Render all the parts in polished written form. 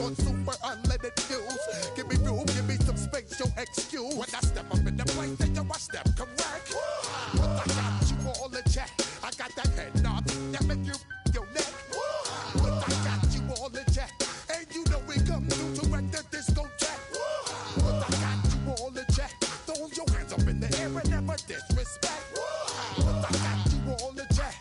on super unleaded fuels. Give me room, give me some space, yo, excuse. When I step up in the place, then yo, I step correct. But I got you all in check. I got that head nod that make you your neck. But I got you all in check. And you know we come through to wreck the discotheque. But I got you all in check. Throw your hands up in the air and never disrespect. But I got you all in check.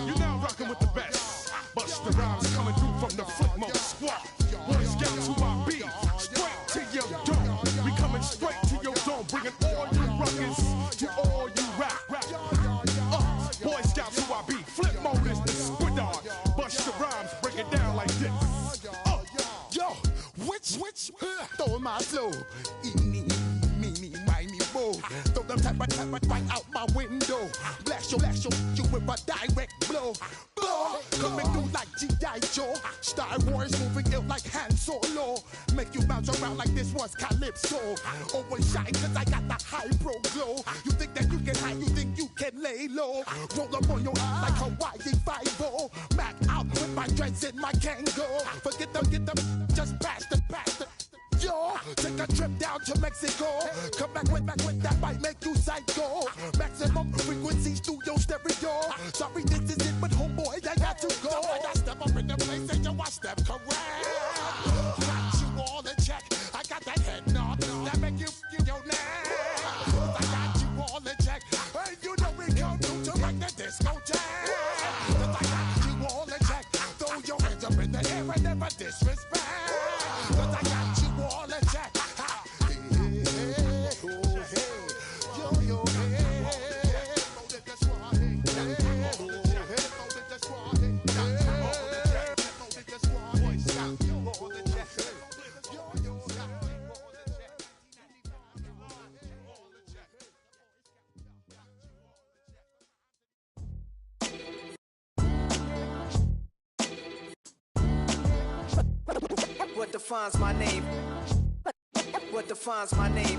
You're now rocking with the best. Bust the rhymes coming through from the flip mode squad. Boy Scouts who I be. Straight to your dome. We coming straight to your dome. Bringing all you ruckus to all you rap. Boy Scouts who I be. Flip mode is the squid on. Bust the rhymes, break it down like this. Yo, which, throw my flow. Me, me, boo. Throw them type of right out my window. Blast you with a direct blow. Coming through like G.I. Joe. Star Wars moving ill like Han Solo. Make you bounce around like this was Calypso. Always shine cause I got the high pro glow. You think that you can hide, you think you can lay low. Roll up on your eye like Hawaii 5-0. Mac out with my dreads in my Kango. Forget them, get them, just pass the. Yo, take a trip down to Mexico. Come back with that might make you psycho. Maximum frequency studio stereo. Sorry, this is it, but homeboy, I got to go. I step up in the place and yo, I step correct. Got you all in check. I got that head nod that make you your neck. I got you all in check. And you know we come through to like the discotheque. I got you all in check. Throw your hands up in the air and never disrespect. I got you all in check. What defines my name? What defines my name?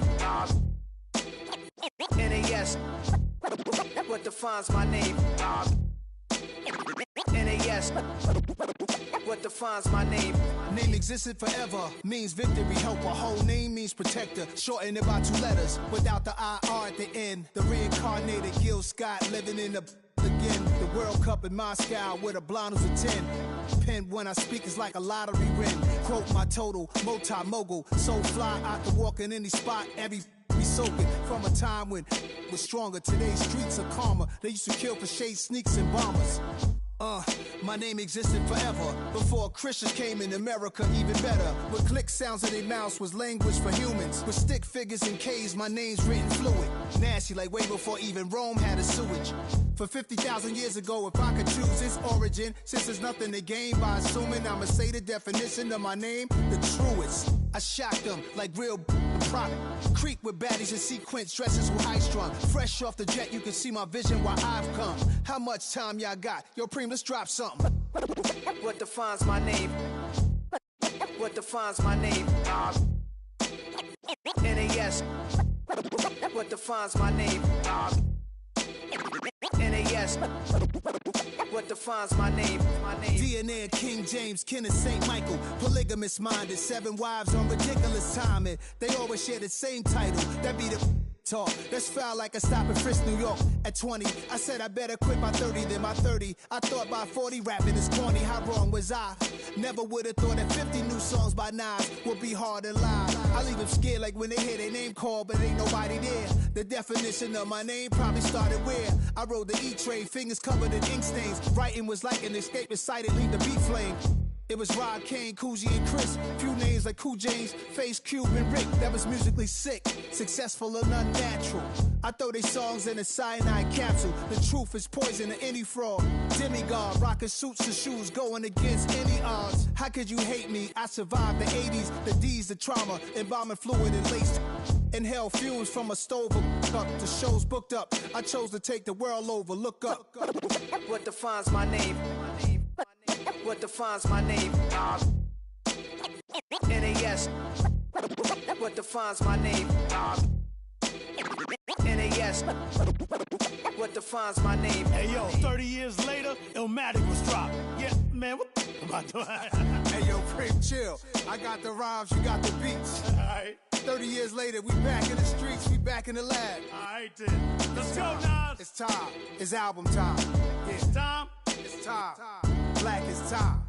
NAS. What defines my name? NAS. What defines my name? Name existed forever, means victory, helper. Whole name means protector, shortened it by 2 letters, without the IR at the end. The reincarnated Gil Scott living in the again. The World Cup in Moscow with a blind who's a 10. Pen when I speak is like a lottery win. Quote my total, multi-mogul, so fly out to walk in any spot, every be soaking from a time when it was stronger. Today's streets are calmer. They used to kill for shade sneaks and bombers. My name existed forever before Christians came in America, even better. With click sounds in their mouths was language for humans. With stick figures and K's, my name's written fluid. Nasty like way before even Rome had a sewage. For 50,000 years ago, if I could choose its origin, since there's nothing to gain by assuming I'ma say the definition of my name, the truest. I shocked them like real product. Creep with baddies in sequence, dresses with high strung. Fresh off the jet, you can see my vision why I've come. How much time y'all got? Yo, Preem, let's drop something. What defines my name? What defines my name? NAS. What defines my name? NAS. What defines my name? DNA of King James, kin of St. Michael. Polygamous minded, 7 wives on ridiculous timing. They always share the same title. That be the talk. That's foul like a stop in Frisk, New York. At 20, I said I better quit by 30 than by 30. I thought by 40 rapping is corny. How wrong was I? Never would have thought that 50 new songs by Nas would be hard to lie. I leave them scared like when they hear their name called, but ain't nobody there. The definition of my name probably started where I rode the E-train, fingers covered in ink stains. Writing was like an escape excited, leave the beat flame. It was Rod, Kane, Coogee, and Chris. Few names like Cool James, Face, Cube, and Rick. That was musically sick, successful and unnatural. I throw they songs in a cyanide capsule. The truth is poison to any fraud. Demigod, rocking suits and shoes, going against any odds. How could you hate me? I survived the 80s, the D's, the trauma, embalming fluid and lace. Inhale fumes from a stove up. The show's booked up. I chose to take the world over. Look up. What defines my name? What defines my name? NAS. What defines my name? NAS. What defines my name? Hey yo, 30 years later, Illmatic was dropped. Yeah, man, what the Hey, yo, Prim, chill. I got the rhymes, you got the beats. All right. 30 years later, we back in the streets, we back in the lab. All right, then. Let's go, Nas. It's time. It's album time. Yeah. It's time. It's time. Black is time.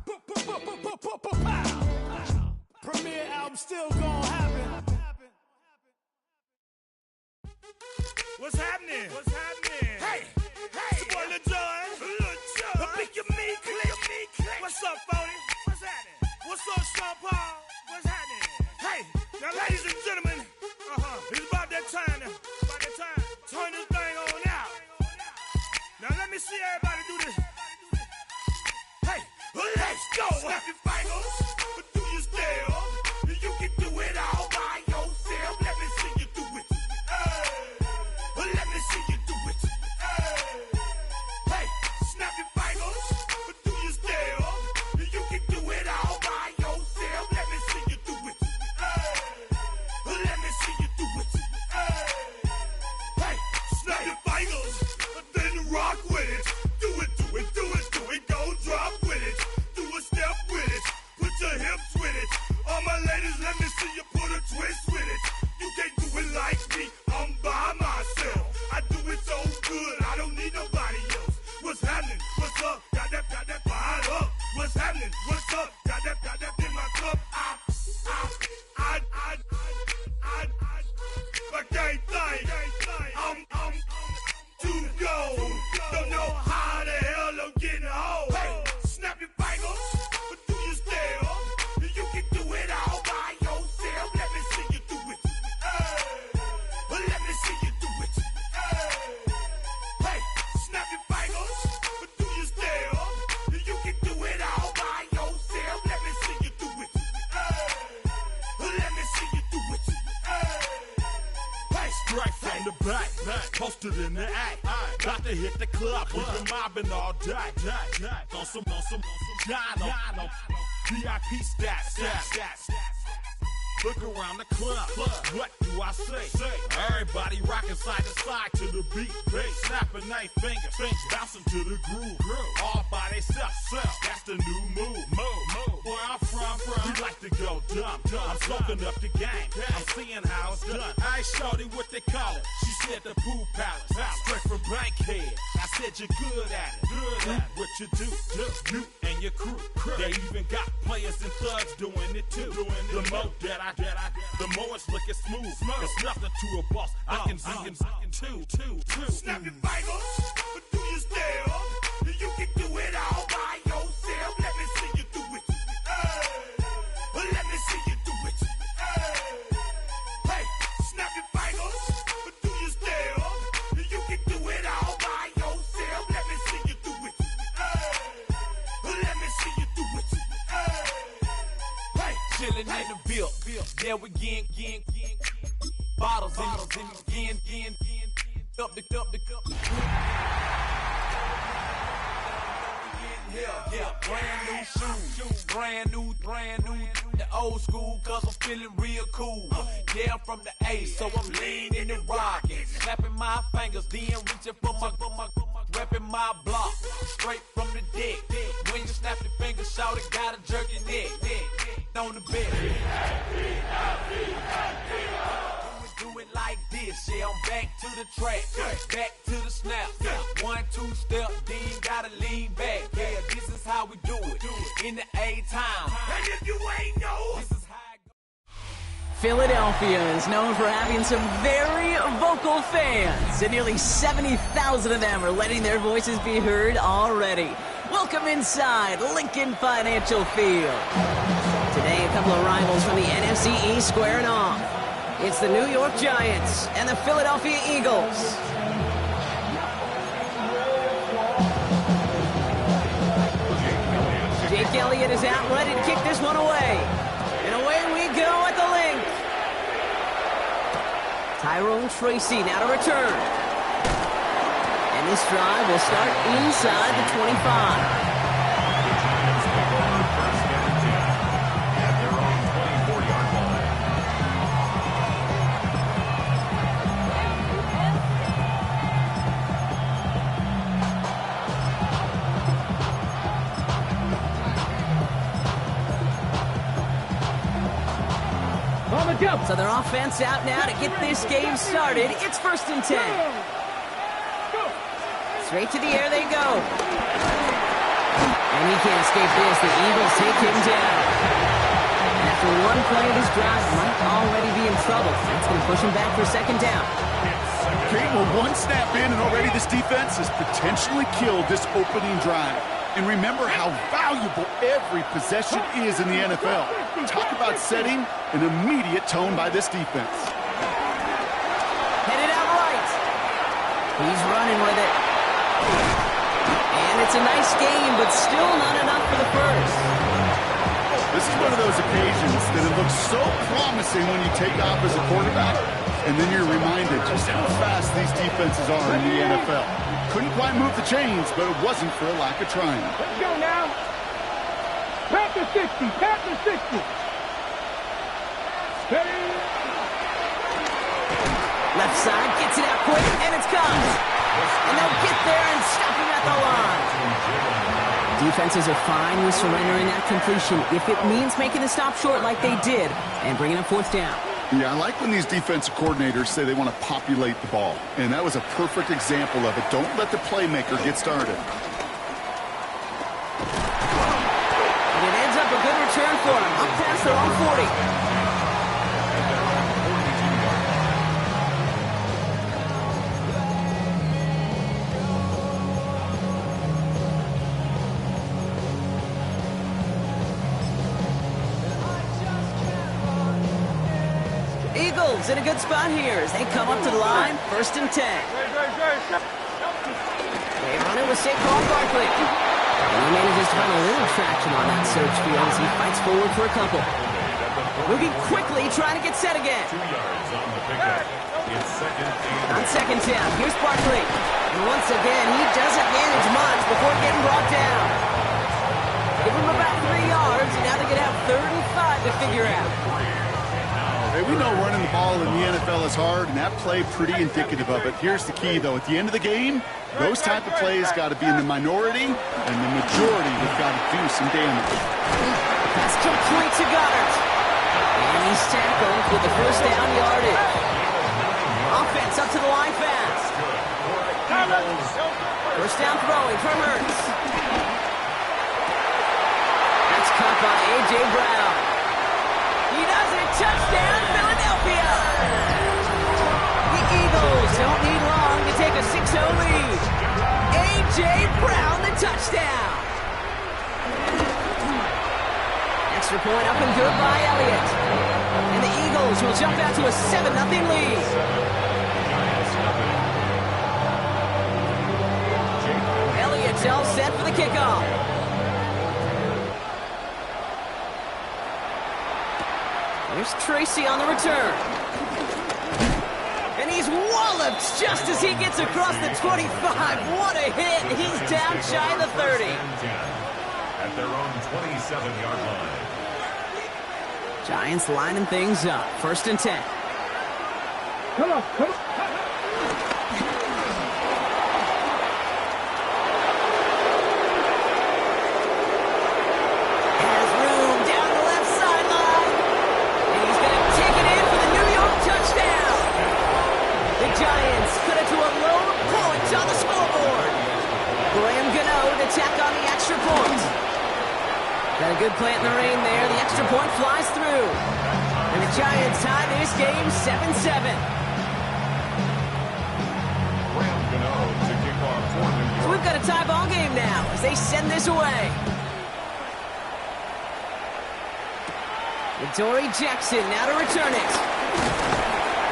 Premiere album still gonna happen. What's happening? What's happening? Hey, it's your boy Lil Jon. The Pick Your Me Click. What's up, Phony? What's happening? What's up, Sean Paul? What's happening? Hey, now, ladies and gentlemen, it's about that time. Turn this thing on out. Now, let me see everybody do this. Hey, let's go. Snap your fingers, but do you still? You can do it all by yourself. Let me see you do it. Let me see you do it. Hey, snap your fingers, but do you still? You can do it all by yourself. Let me see you do it. Let me see you do it. Hey, snap your fingers, but then rock with it. Do it, do it, do it, do it. Go drop with it. Do a step with it. Put your hips with it. All my ladies, let me see you put a twist with it. You can't do it like me. I'm by myself. I do it so good. I don't need nobody else. What's happening? What's up? Got that fired up. What's happening? What's up? Got that in my cup. I can't think. I'm too gold. Don't know how the hell I'm getting home. Hey, snap your fingers, but do you still? You can do it all by yourself. Let me see you do it. Let me see you do it. Hey, snap your fingers, but do you still? You can do it all by yourself. Let me see you do it. Let me see you do it. Hey, Straight from the back, posted in the act. Got to hit the club, we've been mobbing all day. On some John, VIP stats. Look around the club, what do I say? Everybody rocking side to side to the beat. Snapping they fingers, bouncing to the groove. All by themselves, that's the new move. Where I'm from, we like to go dumb. I'm soaking up the game, I'm seeing how it's done. I shorty what they call it, she said the pool palace. Straight from Bankhead, I said you're good at it. What you do, you and your crew. They even got players and thugs doing it too. The more that the more it's looking smooth. It's nothing to a boss. I can two. snap your fingers, but do you still? You can do it all by yourself. Let me see you do it. Let me see you do it. Hey, snap your fingers, but do you still? You can do it all by yourself. Let me see you do it. Let me see you do it. Hey, Chillin' in the bill, yeah, we again. Bottles in again. Up the cup. Yeah, brand new shoes, brand new. The old school, cause I'm feeling real cool. Yeah, I'm from the A, so I'm leaning and rocking. Snapping my fingers, then reaching for my repping my block. Straight from the deck. When you snap your fingers, shout it, gotta jerk your neck. On the bed. Do it like this, yeah, I'm back to the track, back to the snap, 1, 2 step, then gotta lean back, yeah, this is how we do it, in the A-Town, and if you ain't know, this is how it goes. Philadelphia is known for having some very vocal fans, and nearly 70,000 of them are letting their voices be heard already. Welcome inside Lincoln Financial Field. Today, a couple of rivals from the NFC East squaring off. It's the New York Giants and the Philadelphia Eagles. Jake Elliott is out, ready to kick this one away. And away we go at the link. Tyrone Tracy now to return. And this drive will start inside the 25. So their offense out now to get this game started. It's 1st and 10. Straight to the air they go. And he can't escape this. The Eagles take him down. After one play of this drive, might already be in trouble. That's going to push him back for 2nd down. Okay, well, one snap in, and already this defense has potentially killed this opening drive. And remember how valuable every possession is in the NFL. Talk about setting an immediate tone by this defense. Headed out right. He's running with it. And it's a nice game, but still not enough for the first. This is one of those occasions that it looks so promising when you take off as a quarterback, and then you're reminded just how fast these defenses are in the NFL. Couldn't quite move the chains, but it wasn't for a lack of trying. Let's go now. Pat the 60. Pat the 60. Steady. Left side gets it out quick, and it's gone. And they'll get there and stop him at the line. Defenses are fine with surrendering that completion if it means making the stop short like they did and bringing up 4th down. Yeah, I like when these defensive coordinators say they want to populate the ball. And that was a perfect example of it. Don't let the playmaker get started. And it ends up a good return for him. Up past their own 40. Eagles in a good spot here as they come up to the line. 1st and 10. They run it with Saquon Barkley. And he manages to find a little traction on that search field as he fights forward for a couple. Moving quickly, trying to get set again. 2 yards on the pickup. It's 2nd and On 2nd down, here's Barkley. And once again, he doesn't manage much before getting brought down. Give him about 3 yards, and now they're going to have 35 to figure out. Hey, we know running the ball in the NFL is hard, and that play pretty indicative of it. Here's the key, though. At the end of the game, those type of plays got to be in the minority, and the majority have got to do some damage. Pass complete to Goddard. And he's tackled with the 1st down yardage. Offense up to the line fast. 1st down throwing for Hurts. That's caught by A.J. Brown. He does it. Touchdown, Philadelphia. The Eagles don't need long to take a 6-0 lead. A.J. Brown, the touchdown. Extra point up and good by Elliott. And the Eagles will jump out to a 7-0 lead. Elliott's all set for the kickoff. There's Tracy on the return. And he's walloped just as he gets across the 25. What a hit. He's down shy of the 30. at their own 27-yard line. Giants lining things up. 1st and 10. Come on, come on. Has room down the left sideline. And he's going to take it in for the New York touchdown. The Giants cut it to a lone point on the scoreboard. Graham Gano to tack on the extra point. Got a good play in the rain there. The extra point flies through. And the Giants tie this game 7-7. So we've got a tie ball game now as they send this away. Dory Jackson now to return it.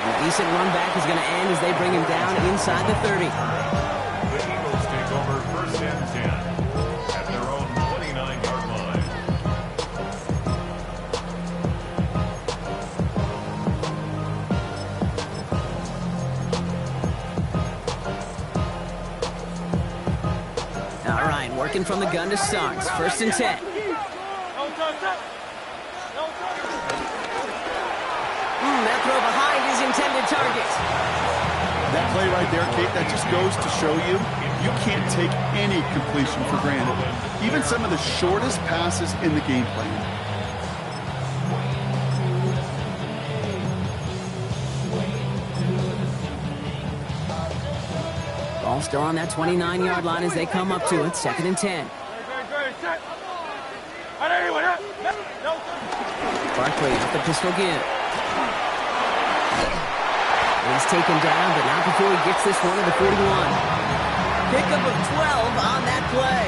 A decent run back is going to end as they bring him down inside the 30. The Eagles take over 1st and 10 at their own 29-yard line. All right, working from the gun to start. 1st and 10. That throw behind his intended target. That play right there, Kate, that just goes to show you, you can't take any completion for granted. Even some of the shortest passes in the game plan. Ball still on that 29-yard line as they come up to it. 2nd and 10. Barkley with the pistol give. He's taken down, but not before he gets this one to the 41. Pickup of 12 on that play.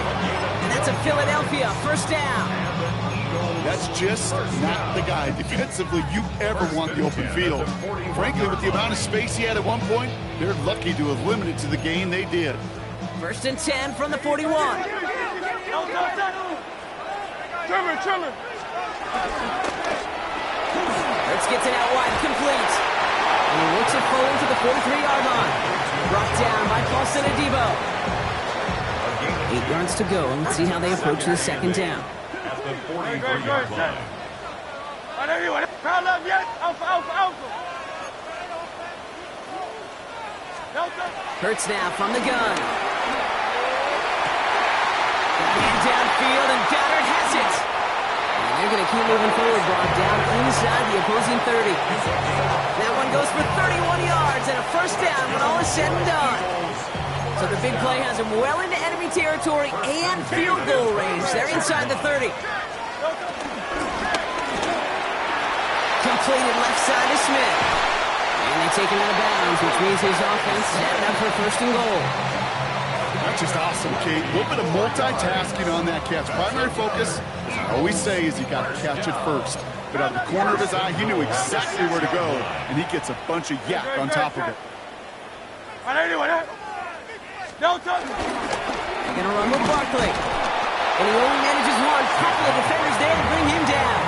And that's a Philadelphia first down. That's just not the guy defensively you ever want the open field. Frankly, with the amount of space he had at one point, they're lucky to have limited to the gain they did. 1st and 10 from the 41. Trevor. Hurts gets it out wide, complete. And he works it forward to the 43-yard line. Brought down by Paulson Adebo. 8 yards to go, and let's see how they approach the 2nd down. At the 43-yard line. Hurts now from the gun. Man downfield, and Goddard has it. And they're going to keep moving forward, brought down inside the opposing 30. That one goes for 31 yards and a first down when all is said and done. So the big play has him well into enemy territory and field goal range. They're inside the 30. Completed left side to Smith. And they take him out of bounds, which means his offense is heading up for 1st and goal. That's just awesome, Kate. A little bit of multitasking on that catch. Primary focus, as I always say, is you got to catch it first. But out of the corner of his eye, he knew exactly where to go, and he gets a bunch of yak on top of it. They're going to run with Barkley. And he only manages one. Couple of defenders there to bring him down.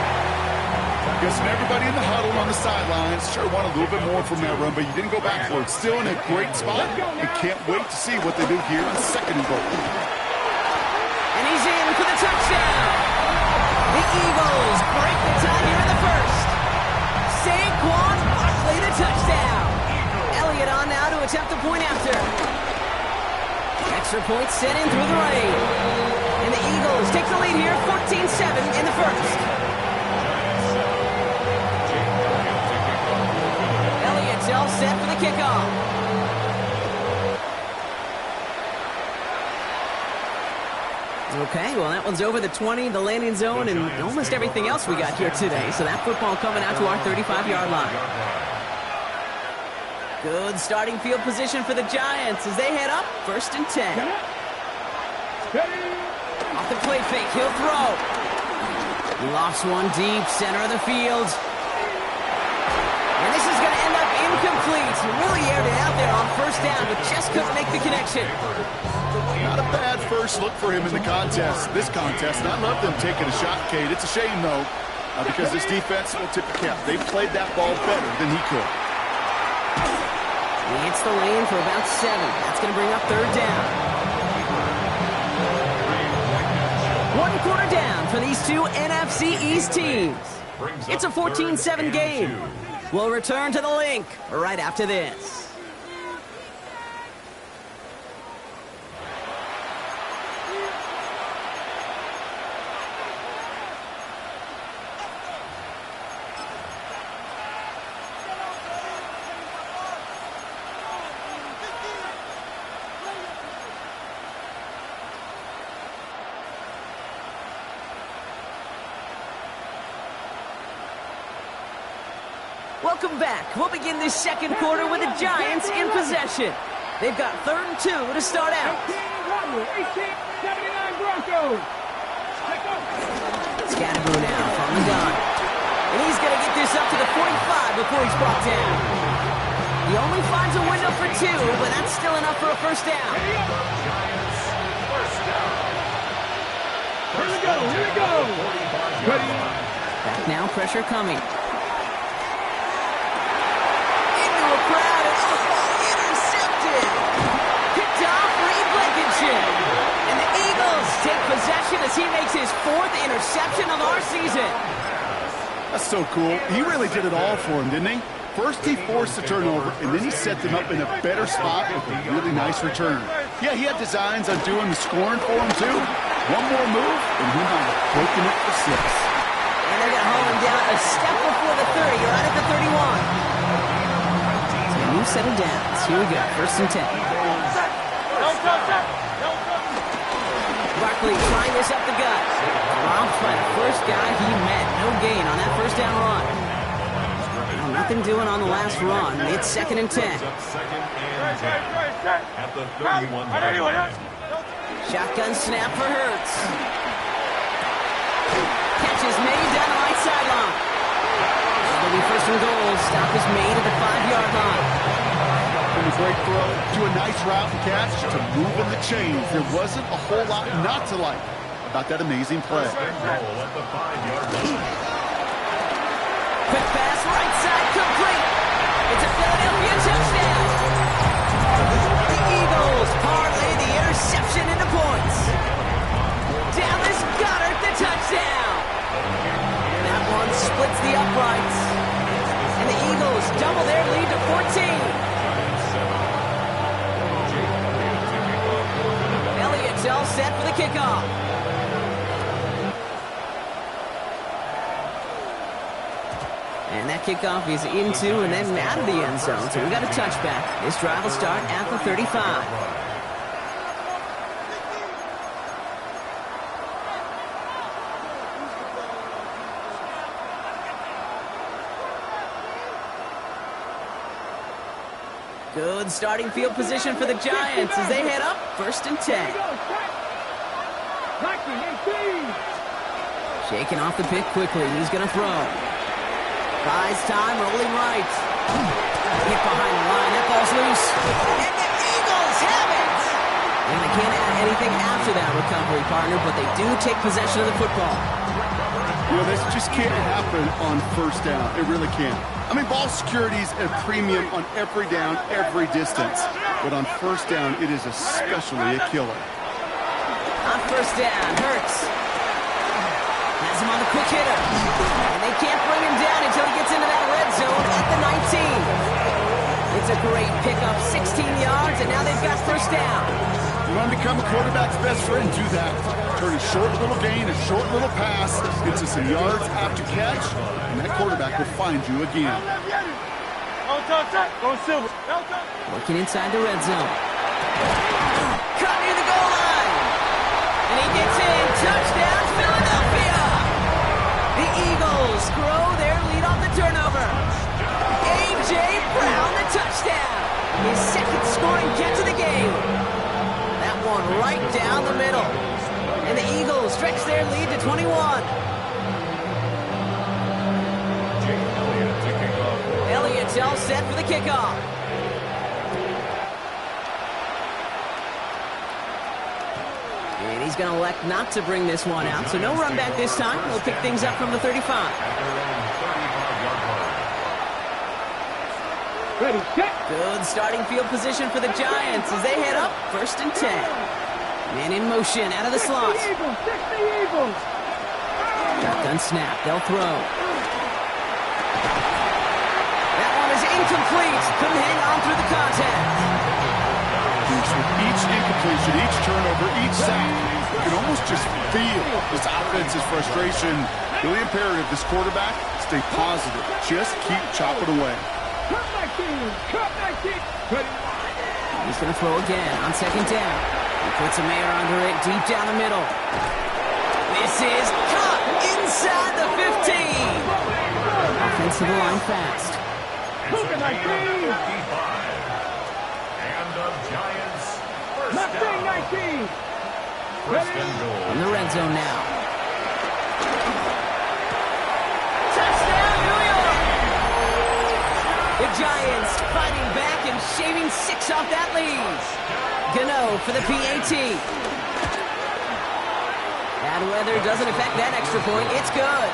Guessing everybody in the huddle on the sidelines sure want a little bit more from that run, but you didn't go backwards. Still in a great spot, and can't wait to see what they do here in 2nd and goal. And he's in for the touchdown. The Eagles break the tie here in the 1st. Saquon Barkley, the touchdown. Elliott on now to attempt the point after. Extra point set in through the rain. And the Eagles take the lead here, 14-7 in the 1st. Elliott's all set for the kickoff. Okay, well, that one's over the 20, the landing zone, and almost everything else we got here today. So that football coming out to our 35-yard line. Good starting field position for the Giants as they head up 1st and 10. Off the play fake, he'll throw. He lofts one deep, center of the field. And this is going to end up incomplete. He really aired it out there on 1st down, but just couldn't make the connection. Not a bad first look for him in the contest. This contest, and I love them taking a shot, Kate. It's a shame, though, because this defense will tip the cap. They played that ball better than he could. He hits the lane for about 7. That's going to bring up 3rd down. 1 quarter down for these two NFC East teams. It's a 14-7 game. We'll return to the link right after this. Welcome back. We'll begin this 2nd quarter with the Giants in possession. They've got 3rd and 2 to start out. 1879 Broncos. Scatterboo now from the gun. And he's going to get this up to the 45 before he's brought down. He only finds a window for 2, but that's still enough for a 1st down. Here we go. Ready. Back now, pressure coming. Crowd and intercepted. Picked off Reed Blankenship. And the Eagles take possession as he makes his 4th interception of our season. That's so cool. He really did it all for him, didn't he? First, he forced the turnover, and then he set them up in a better spot with a really nice return. Yeah, he had designs on doing the scoring for him, too. One more move, and he might have broken it for 6. And they're going to hold him down a step before the 30, right at the 31. New set of downs. Here we go. 1st and 10. Barkley trying this up the gut. Dropped by the first guy he met. No gain on that first down run. Well, nothing doing on the last run. It's 2nd and 10. Second and 10 at the 31. Shotgun snap for Hurts. Catch is made down the right sideline. It'll be 1st and goal. Stop is made at the 5-yard line. From a great throw to a nice route and catch to move in the chains. There wasn't a whole lot not to like about that amazing play. At the 5-yard line. Quick pass, right side, complete. It's a Philadelphia touchdown. The Eagles parlay the interception into points. Dallas Goedert, the touchdown. That one splits the uprights. And the Eagles double their lead to 14. Elliott's all set for the kickoff. And that kickoff is into and then out of the end zone. So we got a touchback. This drive will start at the 35. Good starting field position for the Giants as they head up 1st and 10. Shaking off the pick quickly. He's going to throw. Buys time, rolling right. Hit behind the line. That ball's loose. And the Eagles have it! And they can't add anything after that recovery, partner, but they do take possession of the football. You know, this just can't happen on 1st down. It really can't. I mean, ball security's a premium on every down, every distance. But on 1st down, it is especially a killer. On 1st down, Hurts has him on the quick hitter. And they can't bring him down until he gets into that red zone at the 19. It's a great pickup, 16 yards, and now they've got 1st down. You want to become a quarterback's best friend, do that. Turn a short little gain, a short little pass into some yards after catch, and that quarterback will find you again. Working inside the red zone. Cut near the goal line. And he gets in. Touchdown, Philadelphia. The Eagles grow their lead on the turnover. A.J. Brown, the touchdown. His 2nd scoring catch of the game. That one right down the middle. And the Eagles stretch their lead to 21. Elliott's all set for the kickoff. And he's going to elect not to bring this one out, so no run back this time. We'll pick things up from the 35. Ready, set. Good starting field position for the Giants as they head up 1st and 10. Man in motion out of the slot. Shotgun snap. They'll throw. That one is incomplete. Couldn't hang on through the contact. With each incompletion, each turnover, each sack, you can almost just feel this offense's frustration. Really imperative this quarterback stay positive. Just keep chopping away. He's going to throw again on 2nd down. He puts a Mayer under it deep down the middle. This is caught inside the 15. Offensive line fast. And the Giants first down. First and goal. In the red zone now. Touchdown, New York! The Giants fighting back and shaving 6 off that lead. Gano for the PAT. Bad weather doesn't affect that extra point. It's good.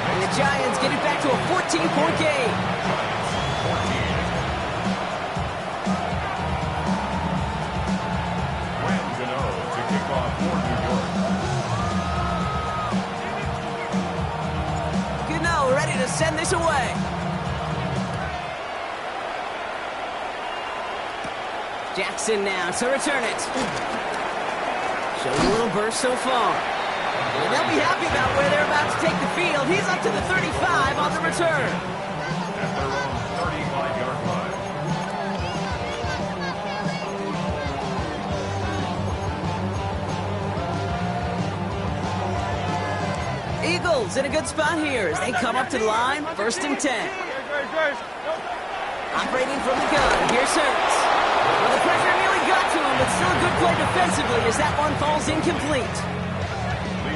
And the Giants get it back to a 14-point game. Gano ready to send this away. Jackson now to return it. Showing a little burst so far. And they'll be happy about where they're about to take the field. He's up to the 35 on the return. At their own 35-yard line. Eagles in a good spot here as they come up to the line, 1st and 10. Operating from the gun, here's Hurts. Well, the pressure nearly got to him, but still a good play defensively as that one falls incomplete.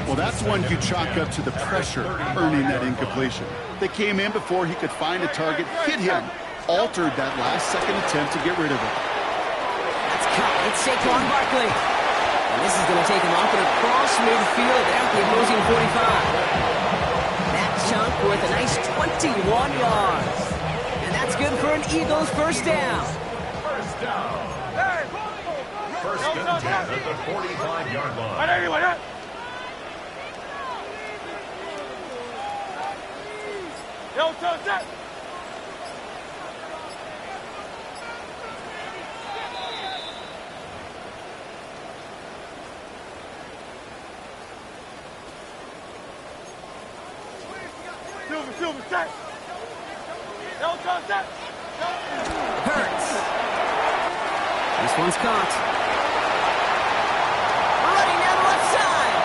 Well, that's one you chalk up to the pressure earning that incompletion. They came in before he could find a target, hit him, altered that last-second attempt to get rid of it. That's caught. It's Saquon Barkley. And this is going to take him off and across midfield at the opposing 45. That chunk worth a nice 21 yards. And that's good for an Eagles first down. First down. First and 10 at the 45-yard line. Hurts. This one's caught. Running down the left side.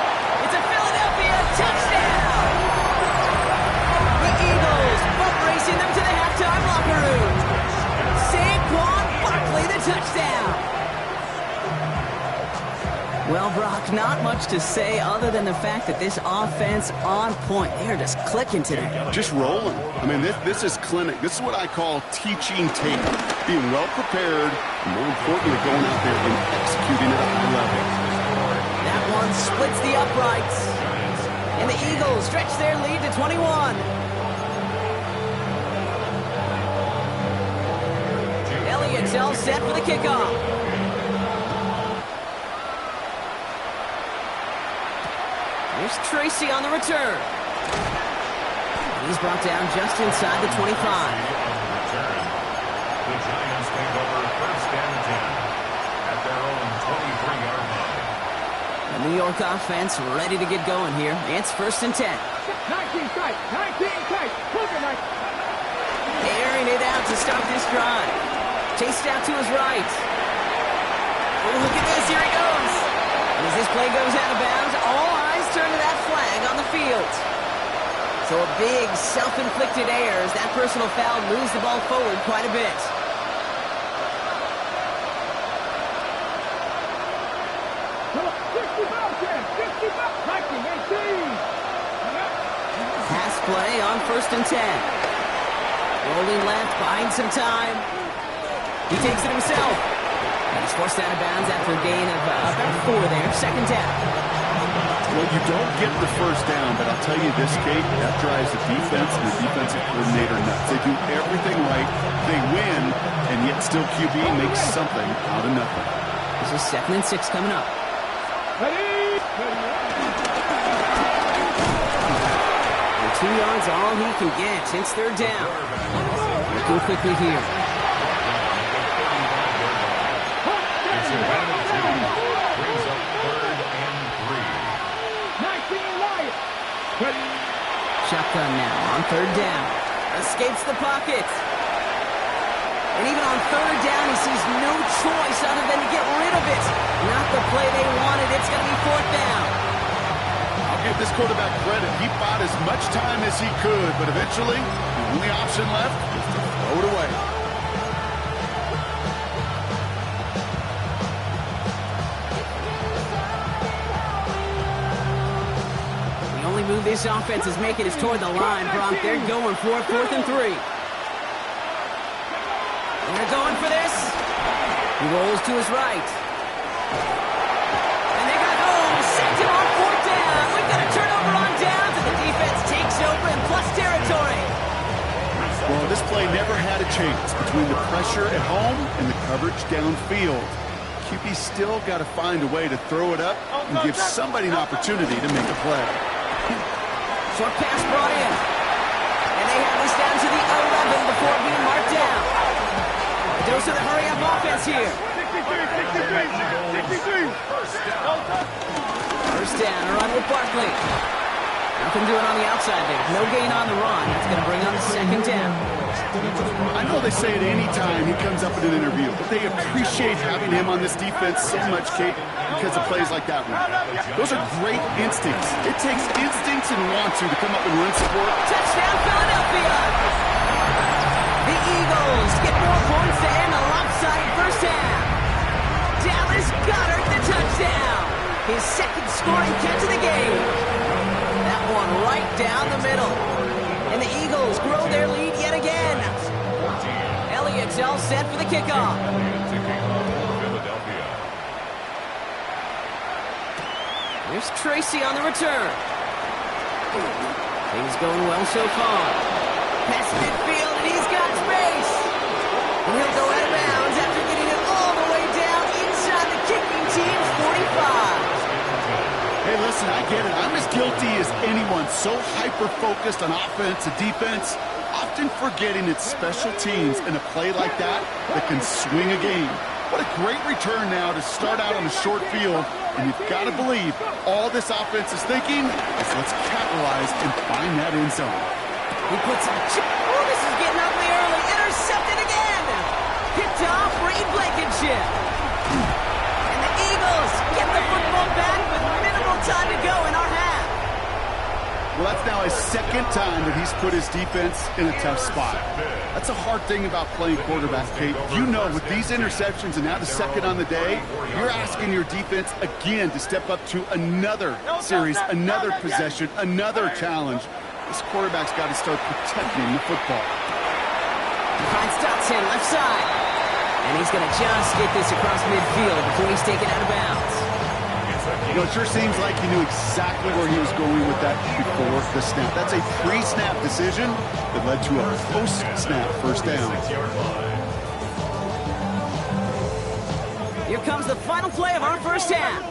It's a Philadelphia touchdown. The Eagles boat racing them to the halftime locker room. Saquon Barkley, the touchdown. Well, Brock, not much to say other than the fact that this offense on point. They're just clicking today. Just rolling. I mean, this is clinic. This is what I call teaching tape. Being well prepared, and more importantly, going out there and executing at a high level. That one splits the uprights. And the Eagles stretch their lead to 21. Elliott's all set for the kickoff. Here's Tracy on the return. He's brought down just inside the 25. The Giants take over 1st and 10 at their own 23-yard line. The New York offense ready to get going here. It's 1st and 10. 19 tight, 19 tight, Airing it out to start this drive. Chased out to his right. Oh, look at this, here he goes. And as this play goes out of bounds, all eyes turn to that flag on the field. So a big self-inflicted error as that personal foul moves the ball forward quite a bit. Pass play on 1st and 10. Rolling left, buying some time. He takes it himself. And he's forced out of bounds after a gain of about 4 there. 2nd down. Well, you don't get the first down, but I'll tell you this, Kate, that drives the defense and the defensive coordinator nuts. They do everything right. They win, and yet still QB makes something out of nothing. This is 2nd and 6 coming up. Ready? 2 yards, all he can get. It's 3rd down. Looking quickly here. It's a run of 2. Brings up 3rd and 3. Shotgun now on 3rd down. Escapes the pocket. And even on 3rd down, he sees no choice other than to get rid of it. Not the play they wanted. It's going to be 4th down. I'll give this quarterback credit. He bought as much time as he could, but eventually, the only option left was to throw it away. The only move this offense is making is toward the line, Bronk. They're going for it, 4th and 3. They're going for this. He rolls to his right. And they got home. Sent him on 4th down. We've got a turnover on downs, and the defense takes over in plus territory. Well, this play never had a chance between the pressure at home and the coverage downfield. QB still got to find a way to throw it up and give somebody an opportunity to make a play. Short pass brought in. And they have this down to the 11 before being marked down. A dose of the hurry-up offense here. 63. First down, a run with Barkley. Now Nothing doing on the outside there. No gain on the run. That's going to bring on the second down. I know they say it any time he comes up in an interview, but they appreciate having him on this defense so much, Kate, because of plays like that one. Those are great instincts. It takes instincts and want to come up and run support. Touchdown, Philadelphia! The Eagles get more points to end a lopsided first half. Dallas Goedert the touchdown. His second scoring catch of the game. That one right down the middle. And the Eagles grow their lead yet again. Elliott's all set for the kickoff. Here's Tracy on the return. Things going well so far. Pass midfield, and he's got space. And he'll go out of bounds after getting it all the way down inside the kicking team's 45. Hey, listen, I get it. I'm as guilty as anyone. So hyper-focused on offense and defense, often forgetting it's special teams in a play like that can swing a game. What a great return now to start out on a short field. And you've got to believe all this offense is thinking is let's capitalize and find that end zone. He puts oh, this is getting ugly early. Intercepted again. Picked off Reed Blankenship. And the Eagles get the football back with minimal time to go in our half. Well, that's now his second time that he's put his defense in a tough spot. That's a hard thing about playing quarterback, Kate. You know, with these interceptions and now the second on the day, you're asking your defense again to step up to another series, another possession, another challenge. This quarterback's got to start protecting the football. Finds Dotson left side. And he's going to just get this across midfield before he's taken out of bounds. You know, it sure seems like he knew exactly where he was going with that before the snap. That's a pre-snap decision that led to a post-snap first down. Here comes the final play of our first half.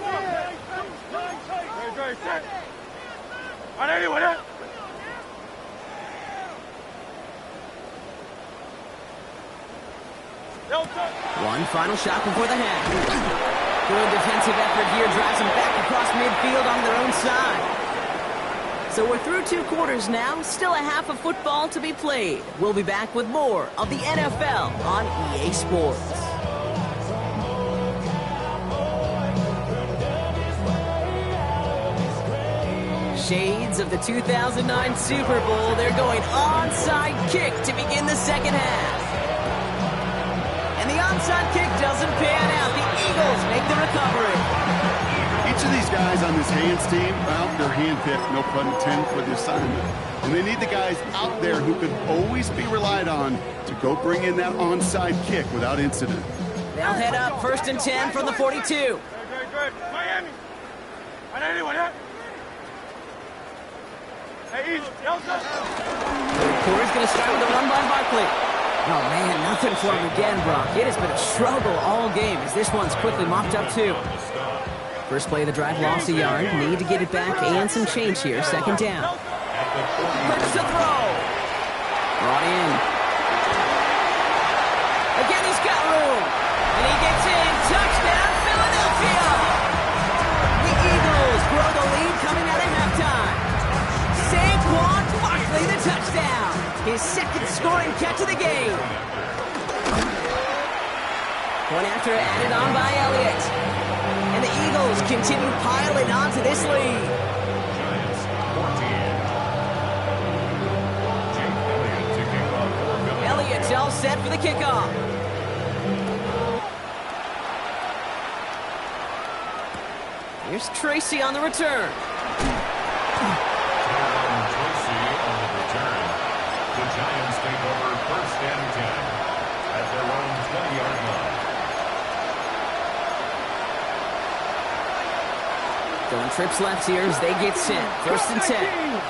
One final shot before the half. Good defensive effort here, drives them back across midfield on their own side. So we're through 2 quarters now, still a half of football to be played. We'll be back with more of the NFL on EA Sports. Shades of the 2009 Super Bowl, they're going onside kick to begin the second half. And the onside kick doesn't pan out. The Eagles make the recovery. Each of these guys on this hands team, well, they're handpicked, no pun intended, for the assignment. And they need the guys out there who can always be relied on to go bring in that onside kick without incident. They'll head up 1st and 10 from the 42. Good. Miami. Hey, easy. Third quarter's going to start with a run by Barkley. Oh, man, nothing for him again, Brock. It has been a struggle all game as this one's quickly mopped up, too. First play of the drive, lost a yard. Need to get it back and some change here. Second down. Hurts to throw. Brought in. Again, he's got room. And he gets in. Touchdown, Philadelphia. The Eagles grow the lead coming out of halftime. Saquon Barkley, the touchdown. His second scoring catch of the game. Point after added on by Elliott. And the Eagles continue piling onto this lead. Elliott's all set for the kickoff. Here's Tracy on the return. Giants take over 1st and 10 at their own 20-yard line. Going trips left here as they get set. 1st and 10.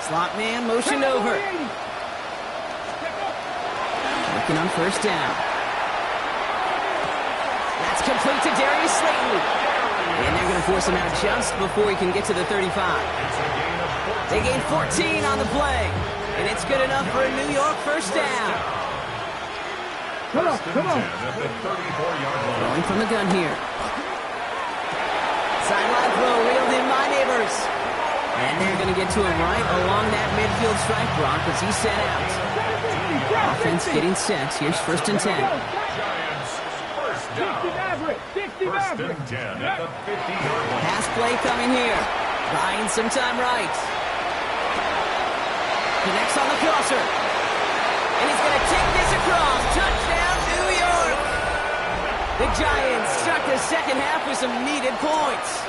Slot man motioned over. Working on 1st down. That's complete to Darius Slayton. And they're going to force him out just before he can get to the 35. They gain 14 on the play, and it's good enough for a New York 1st down. Come on. Throwing from the gun here. Sideline throw reeled in by Neighbors. And they're going to get to him right along that midfield stripe, Brock, as he's set out. Offense getting set. Here's 1st and 10. Giants, first down. 1st and 10 at the 50-yard line. Pass play coming here. Buying some time right. Connects on the crosser. And he's going to take this across. Touchdown, New York! The Giants start the second half with some needed points.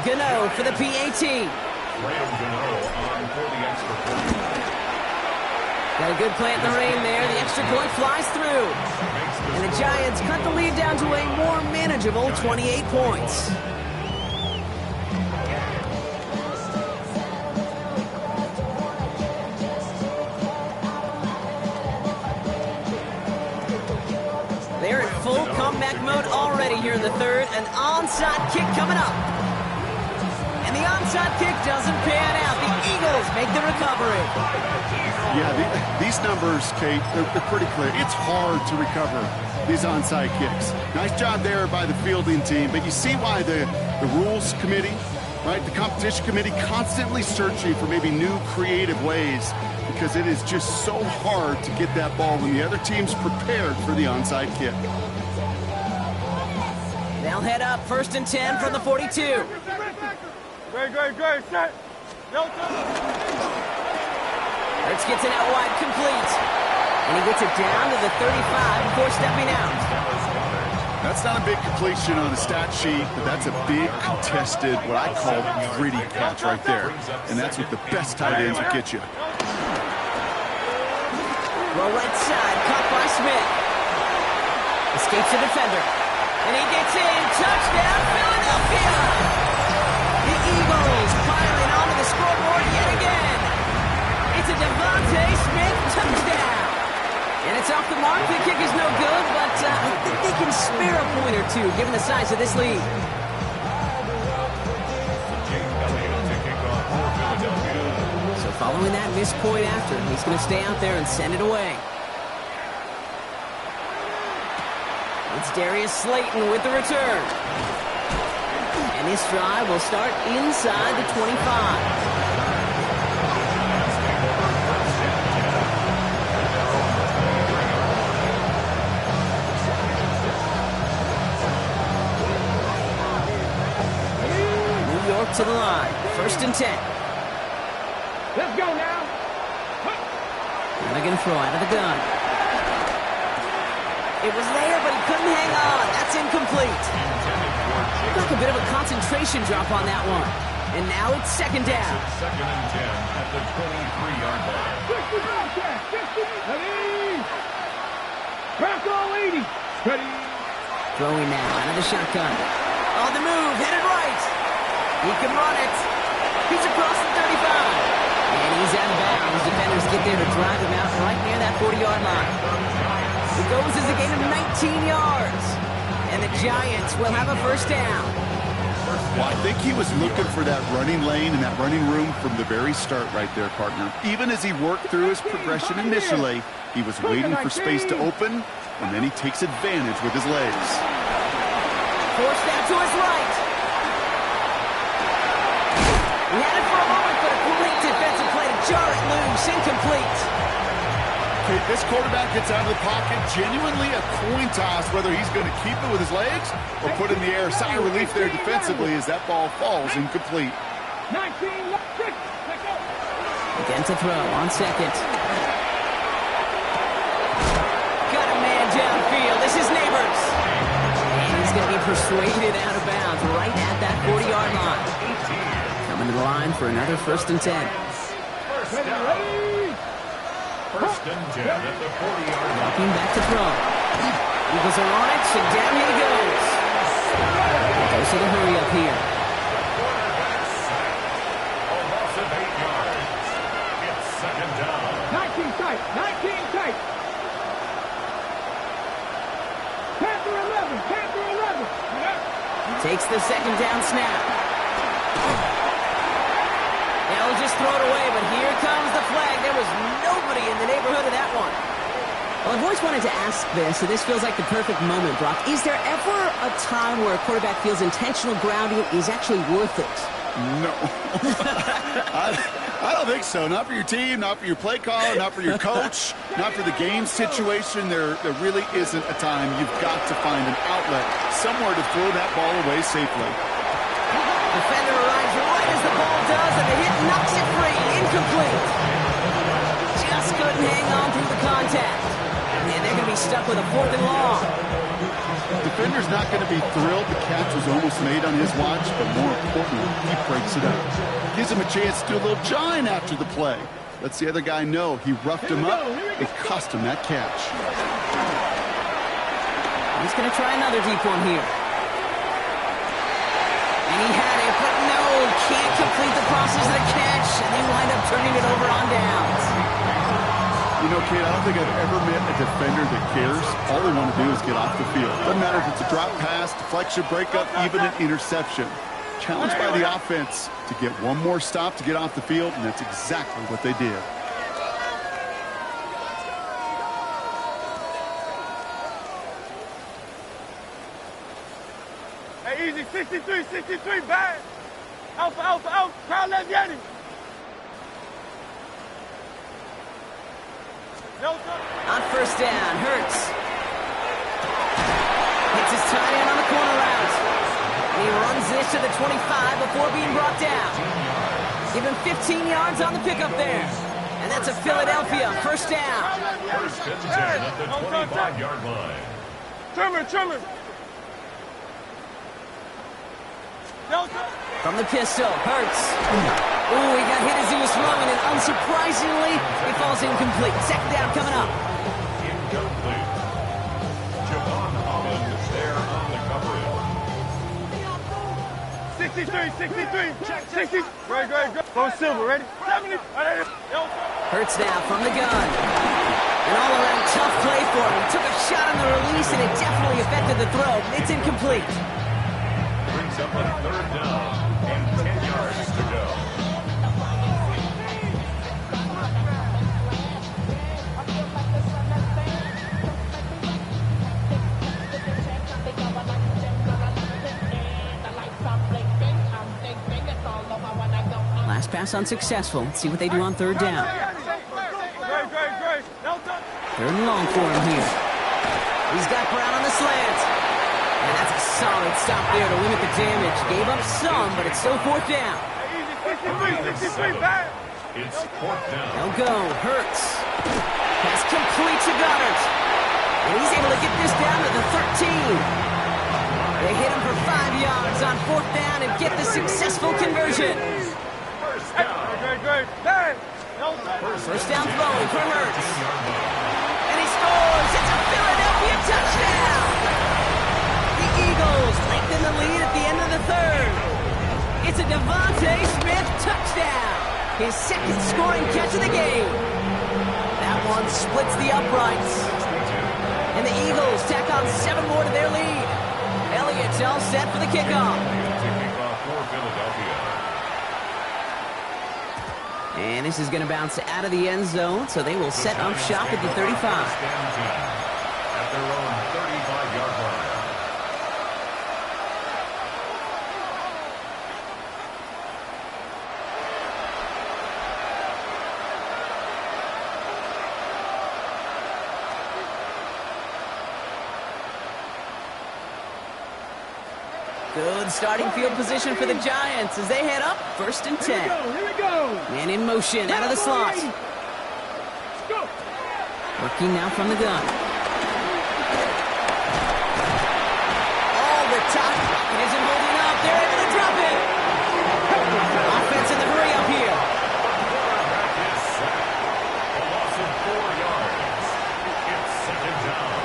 Gano for the PAT. Graham Gano on for the extra point. Got a good play in the rain there. The extra point flies through. And the Giants cut the lead down to a more manageable 28 points. They're in full comeback mode already here in the third. An onside kick coming up. And the onside kick doesn't pan out. The Eagles make the recovery. Yeah, these numbers, Kate, they're pretty clear. It's hard to recover these onside kicks. Nice job there by the fielding team, but you see why the rules committee, right, the competition committee constantly searching for maybe new creative ways, because it is just so hard to get that ball when the other team's prepared for the onside kick. They'll head up 1st and 10 from the 42. Great, set. Hurts gets it out wide, complete. And he gets it down to the 35 before stepping out. That's not a big completion on the stat sheet, but that's a big contested, what I call gritty catch right there. And that's what the best tight ends will get you. Roll right side, caught by Smith. Escapes the defender. And he gets in. Touchdown, Philadelphia! The Eagles piling onto the scoreboard yet again. It's a Devontae Smith touchdown. And it's off the mark. The kick is no good, but I think they can spare a point or two given the size of this lead. So following that missed point after, he's going to stay out there and send it away. It's Darius Slayton with the return. And this drive will start inside the 25. To the line. 1st and 10. Let's go now. And they're going to throw out of the gun. It was there, but he couldn't hang on. That's incomplete. Looked like a bit of a concentration drop on that one. And now it's 2nd down. 2nd and 10 at the 23-yard line. Ready. Back all 80. Ready. Throwing now out of the shotgun. On the move, headed right. He can run it. He's across the 35. And he's out of bounds. Defenders get there to drive him out right near that 40-yard line. It goes as a gain of 19 yards. And the Giants will have a 1st down. Well, I think he was looking for that running lane and that running room from the very start right there, partner. Even as he worked through his progression initially, he was waiting for space to open, and then he takes advantage with his legs. Forced out to his right. He had it for a moment, but a great defensive play to jar it loose, incomplete. Okay, this quarterback gets out of the pocket, genuinely a coin toss whether he's going to keep it with his legs or put it in the air. Sigh of relief there defensively as that ball falls incomplete. 19, 6, Again to throw on 2nd. Got a man downfield. This is Neighbors. And he's going to be persuaded out of bounds right at that 40-yard line. Coming to the line for another 1st and 10. 1st and 10 at the 40-yard line. Walking back to throw. Eagles are on it, and down he goes. Goes to the hurry up here. A loss of 8 yards. It's 2nd down. 19 tight. Panther 11. Takes the 2nd down snap. They'll just throw it away, but here comes the flag. There was nobody in the neighborhood of that one. Well, I've always wanted to ask this, and this feels like the perfect moment, Brock. Is there ever a time where a quarterback feels intentional grounding is actually worth it? No. I don't think so. Not for your team, not for your play caller, not for your coach, not for the game situation. There really isn't a time. You've got to find an outlet, somewhere to throw that ball away safely. Defender arrives right as the ball does, and the hit knocks it free. Incomplete. Just couldn't hang on through the contact. And they're going to be stuck with a 4th and long. Defender's not going to be thrilled the catch was almost made on his watch, but more importantly, he breaks it up. Gives him a chance to do a little jawing after the play. Lets the other guy know he roughed him up. It cost him that catch. He's going to try another deep one here. And he had it, but no, can't complete the process of the catch, and they wind up turning it over on downs. You know, Kate, I don't think I've ever met a defender that cares. All they want to do is get off the field. Doesn't matter if it's a drop pass, deflection, breakup, even an interception. Challenged by the offense to get one more stop to get off the field, and that's exactly what they did. Hey, easy, 63, bad. Alpha, crowd left Yanni. On first down, Hurts. Hits his tight end on the corner route. And he runs this to the 25 before being brought down. Give him 15 yards on the pickup there. And that's a Philadelphia first down. First and 10 at the 25-yard line. Trimmer. From the pistol, Hurts. Ooh, he got hit as he was throwing, and unsurprisingly, he falls incomplete. Second down coming up. Incomplete. Javon Holland is there on the coverage. 63. 60. Great. Go Silver, ready? 70. Hurts now from the gun. An all-around tough play for him. He took a shot on the release, and it definitely affected the throw. It's incomplete. Brings up a 3rd down and 10 yards to go. Last pass unsuccessful. Let's see what they do on 3rd down. 3rd and long for him here. He's got Brown on the slant. And that's a solid stop there to limit the damage. Gave up some, but it's still 4th down. 63, bad. It's 4th down. They'll go. Hurts. Pass complete to Goddard. And he's able to get this down to the 13. They hit him for 5 yards on 4th down and get the successful conversion. First down. First down throwing for Hurts. And he scores. It's a Philadelphia touchdown. The Eagles lengthen the lead at the end of the 3rd. It's a Devontae Smith touchdown. His 2nd scoring catch of the game. That one splits the uprights. And the Eagles tack on 7 more to their lead. Elliott's all set for the kickoff. Kickoff for Philadelphia. And this is going to bounce out of the end zone, so they will set up shop at the 35. At their own 35-yard line. Good starting field position for the Giants as they head up 1st and 10. Here we go. Man in motion out of the slot. Working now from the gun. Oh, the top pocket isn't holding up. They're able to drop it. Offense in the hurry up here. A loss of 4 yards. It's 2nd down.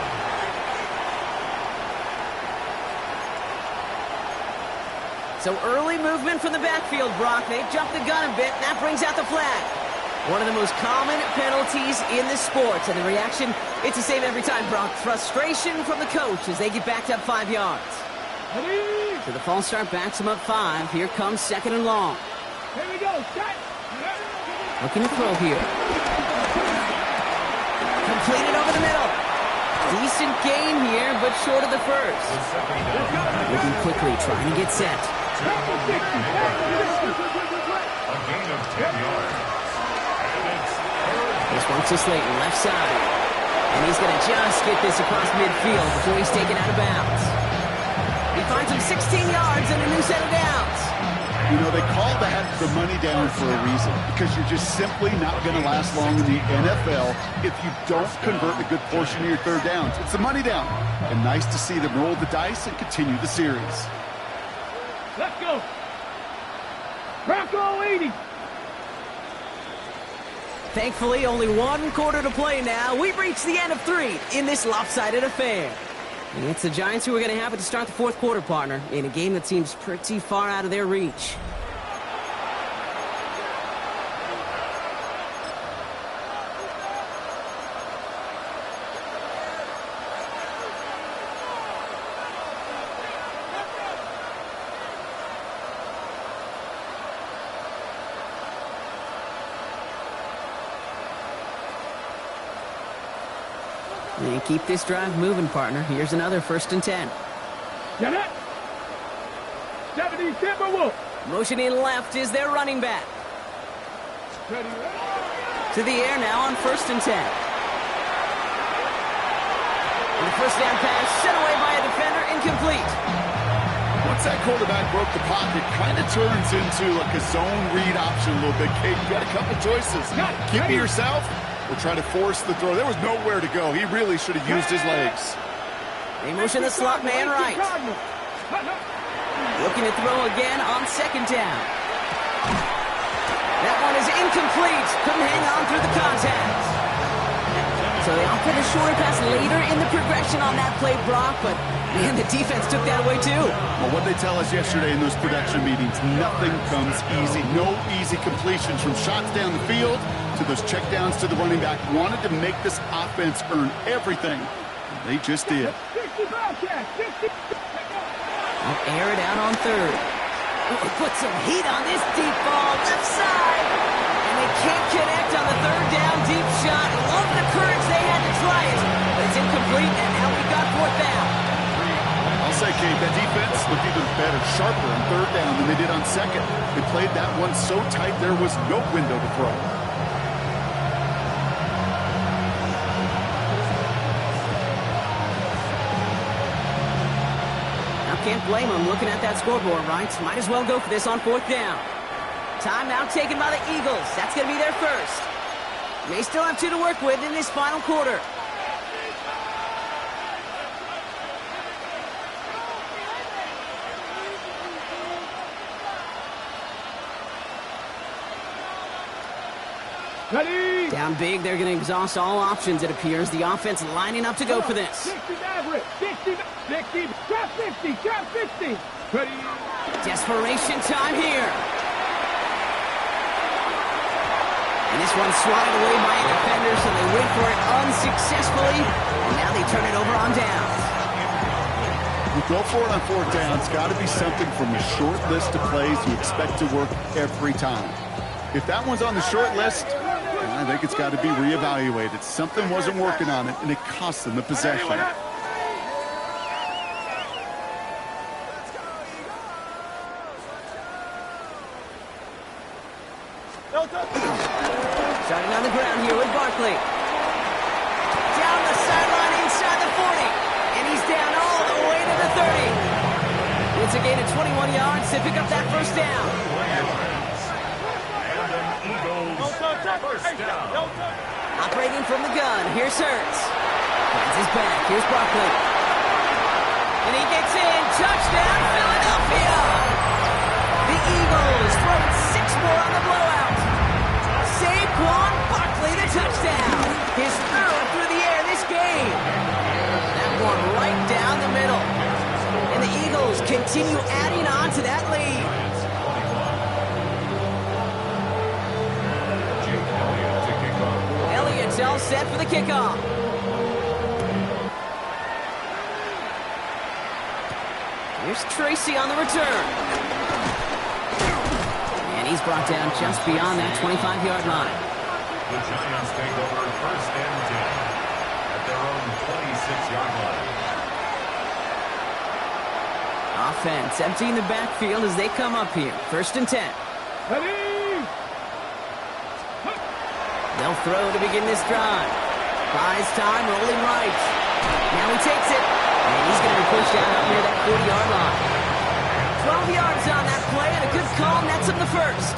So early movement from the backfield, Brock. They jumped the gun a bit, and that brings out the flag. One of the most common penalties in the sport. And the reaction, it's the same every time, Brock. Frustration from the coach as they get backed up 5 yards. So the false start backs them up 5. Here comes 2nd and long. Here we go. Set. Looking to throw here. Completed over the middle. Decent gain here, but short of the first. Moving quickly, trying to get set. A gain of 10 yards. And it's third. This one's to Slayton, left side. And he's going to just get this across midfield before he's taken out of bounds. He finds him 16 yards and a new set of downs. You know, they call that the money down for a reason, because you're just simply not going to last long in the NFL if you don't convert a good portion of your third downs. It's the money down. And nice to see them roll the dice and continue the series. Let's go. Bronco 80. Thankfully, only one quarter to play now. We've reached the end of 3 in this lopsided affair. And it's the Giants who are going to have it to start the fourth quarter, partner, in a game that seems pretty far out of their reach. And keep this drive moving, partner. Here's another 1st and 10. Get it. 70 Timberwolves. Motioning left is their running back. Ready. To the air now on 1st and 10. And the first down pass sent away by a defender, incomplete. Once that quarterback broke the pocket, kind of turns into like a zone read option a little bit. Kate, you got a couple choices. Keep it yourself or try to force the throw. There was nowhere to go. He really should have used his legs. They motion the slot man right. Looking to throw again on 2nd down. That one is incomplete. Couldn't hang on through the contact. So they opted a shorter pass later in the progression on that play, Brock, but man, the defense took that away too. Well, what they tell us yesterday in those production meetings, nothing comes easy. No easy completions from shots down the field to those checkdowns to the running back. Wanted to make this offense earn everything. They just did. I'll air it out on 3rd. Put some heat on this deep ball, left side. And they can't connect on the 3rd down deep shot. Love the courage they had to try it. But it's incomplete, and now we've got 4th down. I'll say, Kate, that defense looked even better, sharper on 3rd down than they did on 2nd. They played that one so tight there was no window to throw. Can't blame him looking at that scoreboard, right? Might as well go for this on 4th down. Timeout taken by the Eagles. That's going to be their first. They still have 2 to work with in this final quarter. Ready. Down big, they're going to exhaust all options, it appears. The offense lining up to go for this. 60 average. 60. Drop 50. Drop 50. Ready. Desperation time here. And this one's swatted away by a defender, so they wait for it unsuccessfully. And now they turn it over on downs. You go for it on 4th down. It's got to be something from a short list of plays you expect to work every time. If that one's on the short list, I think it's got to be reevaluated. Something wasn't working on it, and it cost them the possession. Starting on the ground here with Barkley. Down the sideline inside the 40. And he's down all the way to the 30. It's a gain of 21 yards to pick up that 1st down. First down. Operating from the gun, here's Hurts. Finds his back, here's Barkley. And he gets in, touchdown, Philadelphia! The Eagles throw 6 more on the blowout. Saquon Barkley, the touchdown. His 3rd through the air this game. That one right down the middle. And the Eagles continue adding on to that lead. Elliott's all set for the kickoff. Here's Tracy on the return. And he's brought down just beyond that 25-yard line. The Giants take over 1st and 10 at their own 26-yard line. Offense emptying the backfield as they come up here. 1st and 10. Ready? They'll throw to begin this drive. Buys time, rolling right. Now he takes it, and he's going to be pushed out up near that 40-yard line. 12 yards on that play, and a good call nets him the first.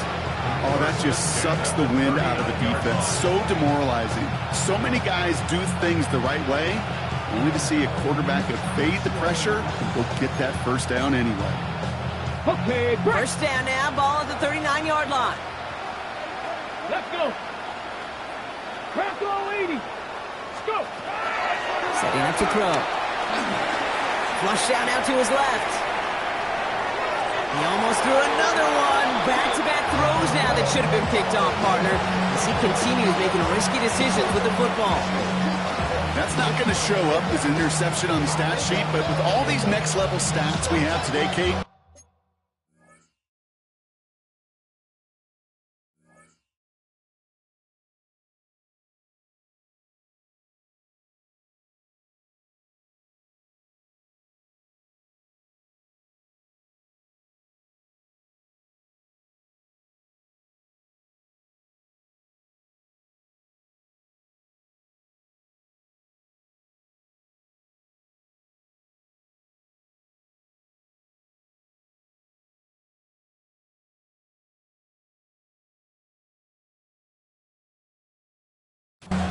Oh, that just sucks the wind out of the defense. So demoralizing. So many guys do things the right way, only to see a quarterback evade the pressure and go get that first down anyway. Okay, break. First down now, ball at the 39-yard line. Let's go. Crack all 80. Let's go. Setting up to throw. Flush down out to his left. He almost threw another one. Back-to-back throws now that should have been picked off, partner, as he continues making risky decisions with the football. That's not going to show up as an interception on the stat sheet, but with all these next-level stats we have today, Kate,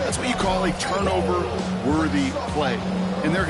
that's what you call a turnover-worthy play. And they're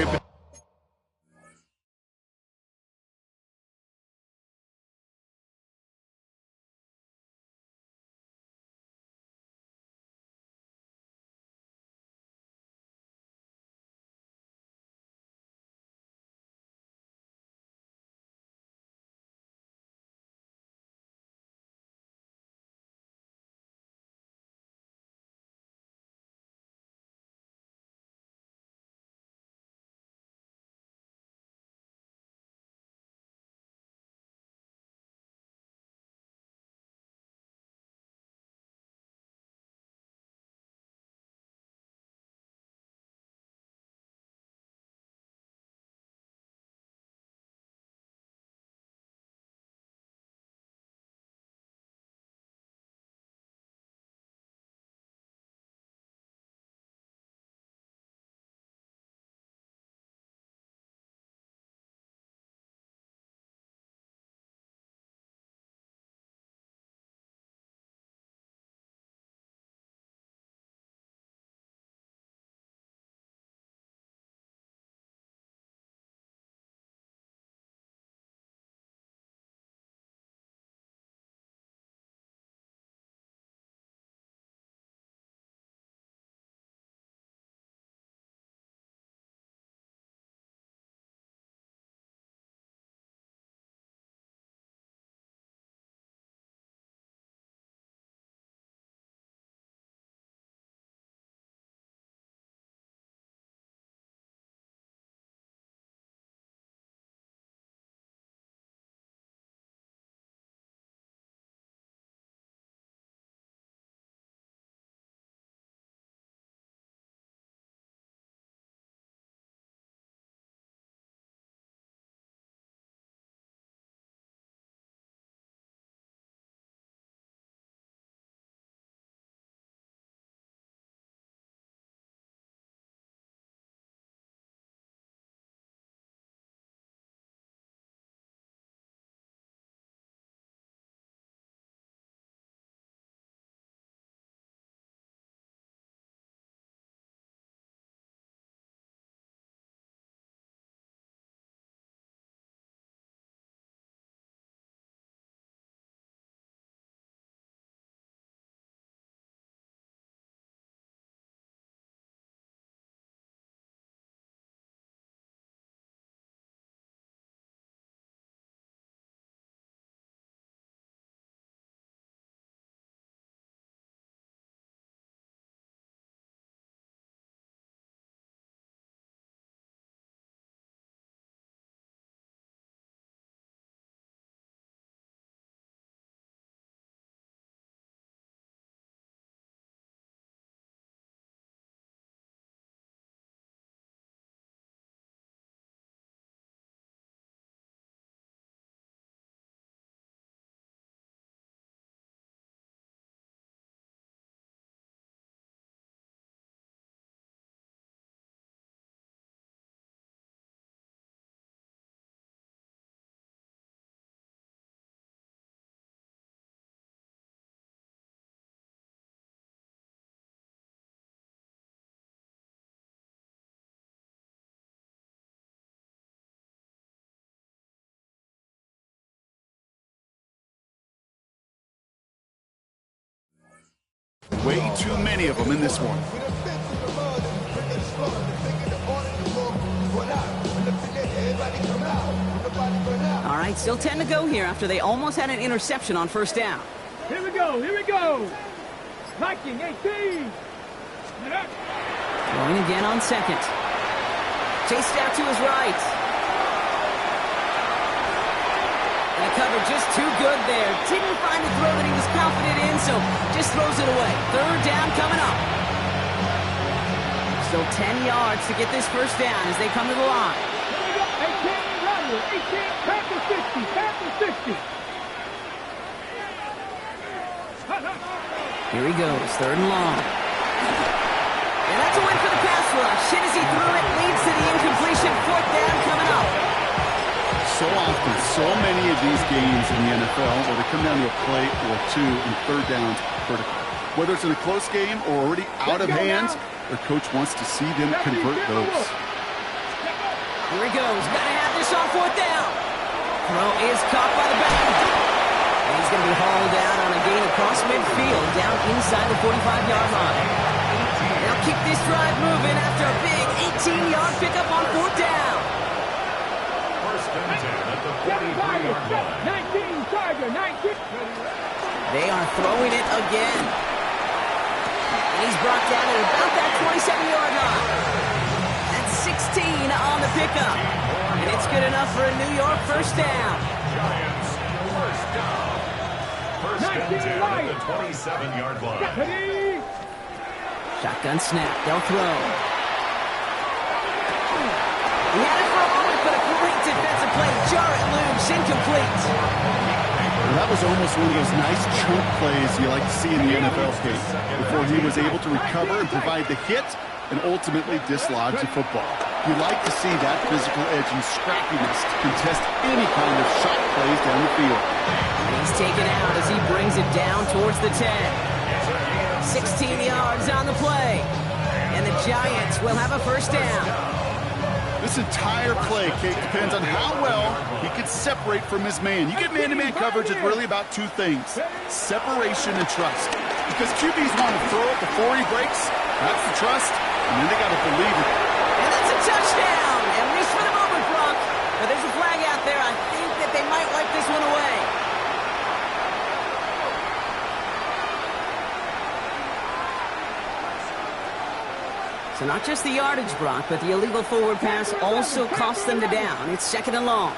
Way too many of them in this one. All right, still 10 to go here after they almost had an interception on first down. Here we go, here we go. Viking 18. Throwing again on second. Chased out to his right. And the cover just too good there. Didn't find a throw that he was confident in, so just throws it away. Third down coming up. Still 10 yards to get this first down as they come to the line. 18, 18, back to 60, back to 60. Here he goes, third and long. And that's a win for the pass rush. Hit as he threw it, leads to the incompletion. Fourth down coming up. So often, so many of these games in the NFL where they come down to a play or two and third downs vertical. Whether it's in a close game or already out of hand, their coach wants to see them convert those. Here he goes. Gotta have this on fourth down. Throw is caught by the back. And he's going to be hauled down on a gain across midfield, down inside the 45-yard line. They'll keep this drive moving after a big 18-yard pickup on fourth down. First and 10 at the 43-yard line. 19, Tiger, 19. They are throwing it again. And he's brought down at about that 27-yard line. That's 16 on the pickup. And it's good enough for a New York first down. Giants, first down. First and 10 at the 27-yard line. Shotgun snap. They'll throw. He had it for a moment, but a great defensive play. Jarrett loose, incomplete. Well, that was almost one of those nice chunk plays you like to see in the NFL game before he was able to recover and provide the hit and ultimately dislodge the football. You like to see that physical edge and scrappiness to contest any kind of shot plays down the field. He's taken out as he brings it down towards the 10. 16 yards on the play. And the Giants will have a first down. This entire play, Kate, depends on how well he can separate from his man. You get man-to-man coverage, it's really about two things: separation and trust. Because QBs want to throw it before he breaks. That's the trust, and then they got to believe it. And that's a touchdown! At least for the moment, Brock. But there's a flag out there. I think that they might wipe this one away. So not just the yardage, Brock, but the illegal forward pass also cost them the down. It's second and long.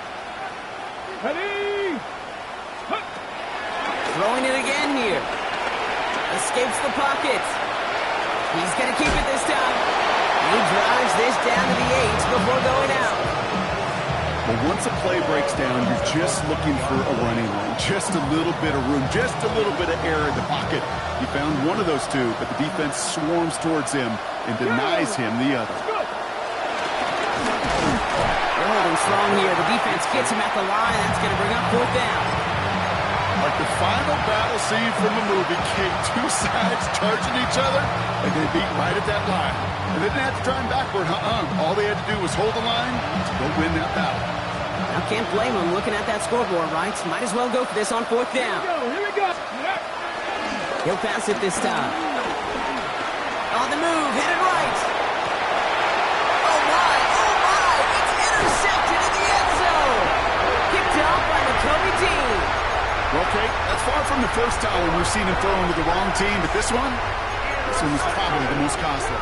Throwing it again here. Escapes the pocket. He's going to keep it this time. He drives this down to the 8 before going out. But once a play breaks down, you're just looking for a running lane. Just a little bit of room, just a little bit of air in the pocket. He found one of those two, but the defense swarms towards him and denies him the other. They're holding strong here. The defense gets him at the line. That's going to bring up fourth down. Like the final battle scene from a movie, Kate, two sides charging each other, and they beat right at that line. And they didn't have to drive backward, All they had to do was hold the line to go win that battle. Now can't blame him looking at that scoreboard, right? Might as well go for this on fourth down. Here we go. He'll pass it this time. On the move, hit it right. Oh my, it's intercepted in the end zone. Picked off by Kobe Dean. Well, Kate, that's far from the first time when we've seen him throw into the wrong team, but this one was probably the most costly.